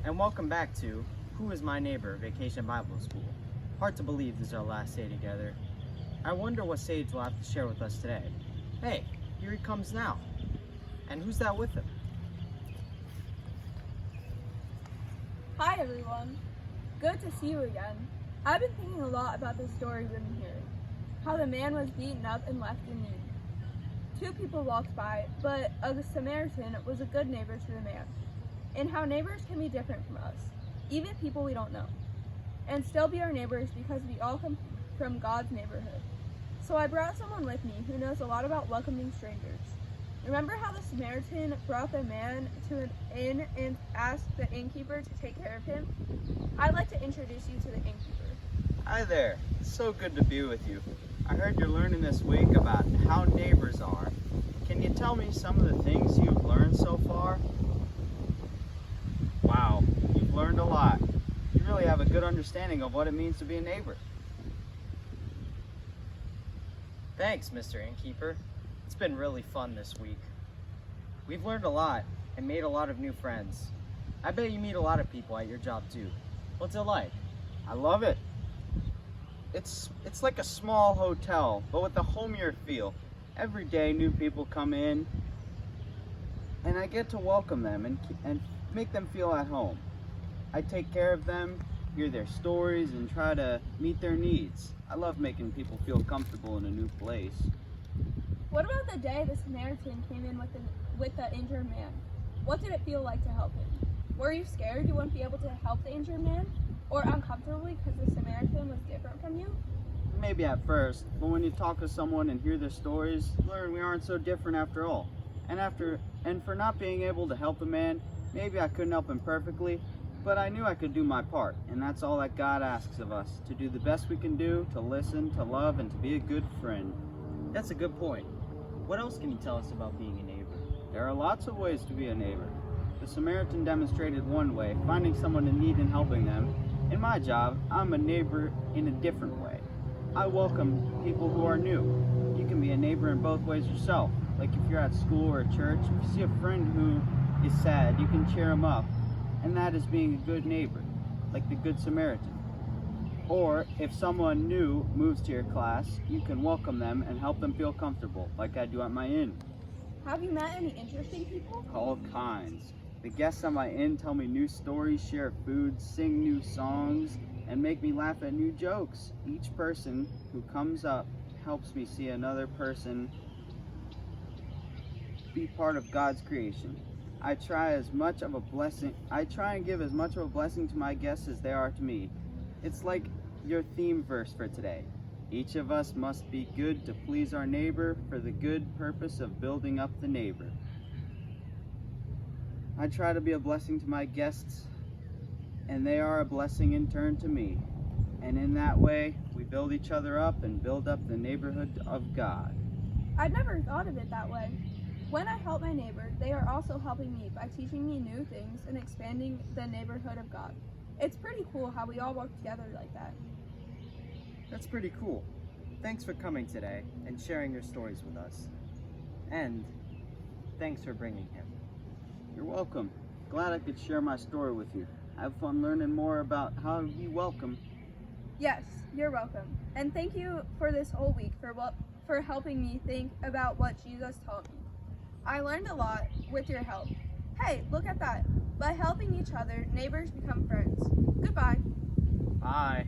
and welcome back to Who is My Neighbor? Vacation Bible School. Hard to believe this is our last day together. I wonder what Sage will have to share with us today. Hey, here he comes now. And who's that with him? Hi everyone. Good to see you again. I've been thinking a lot about the story we've been hearing. How the man was beaten up and left in need. Two people walked by, but a Samaritan was a good neighbor to the man. And how neighbors can be different from us, even people we don't know, and still be our neighbors because we all come from God's neighborhood. So I brought someone with me who knows a lot about welcoming strangers. Remember how the Samaritan brought the man to an inn and asked the innkeeper to take care of him? I'd like to introduce you to the innkeeper. Hi there. It's so good to be with you. I heard you're learning this week about how neighbors are. Can you tell me some of the things you've learned so far? Wow, you've learned a lot. You really have a good understanding of what it means to be a neighbor. Thanks, Mr. Innkeeper. It's been really fun this week. We've learned a lot and made a lot of new friends. I bet you meet a lot of people at your job too. What's it like? I love it. It's like a small hotel, but with a homier feel. Every day new people come in and I get to welcome them and make them feel at home. I take care of them, hear their stories, and try to meet their needs. I love making people feel comfortable in a new place. What about the day the Samaritan came in with the injured man? What did it feel like to help him? Were you scared you wouldn't be able to help the injured man? Or uncomfortable because the Samaritan was different from you? Maybe at first, but when you talk to someone and hear their stories, you learn we aren't so different after all. And for not being able to help a man, maybe I couldn't help him perfectly, but I knew I could do my part, and that's all that God asks of us, to do the best we can do, to listen, to love, and to be a good friend. That's a good point. What else can you tell us about being a neighbor? There are lots of ways to be a neighbor. The Samaritan demonstrated one way, finding someone in need and helping them. In my job, I'm a neighbor in a different way. I welcome people who are new. You can be a neighbor in both ways yourself. Like if you're at school or church, if you see a friend who is sad, you can cheer him up. And that is being a good neighbor, like the Good Samaritan. Or if someone new moves to your class, you can welcome them and help them feel comfortable, like I do at my inn. Have you met any interesting people? All kinds. The guests at my inn tell me new stories, share food, sing new songs, and make me laugh at new jokes. Each person who comes up helps me see another person be part of God's creation. I try and give as much of a blessing to my guests as they are to me. It's like your theme verse for today. Each of us must be good to please our neighbor for the good purpose of building up the neighbor. I try to be a blessing to my guests, and they are a blessing in turn to me. And in that way, we build each other up and build up the neighborhood of God. I'd never thought of it that way. When I help my neighbor, they are also helping me by teaching me new things and expanding the neighborhood of God. It's pretty cool how we all work together like that. That's pretty cool. Thanks for coming today and sharing your stories with us. And thanks for bringing him. You're welcome. Glad I could share my story with you. Have fun learning more about how to be welcome. Yes, you're welcome. And thank you for this whole week for helping me think about what Jesus taught me. I learned a lot with your help. Hey, look at that. By helping each other, neighbors become friends. Goodbye. Bye.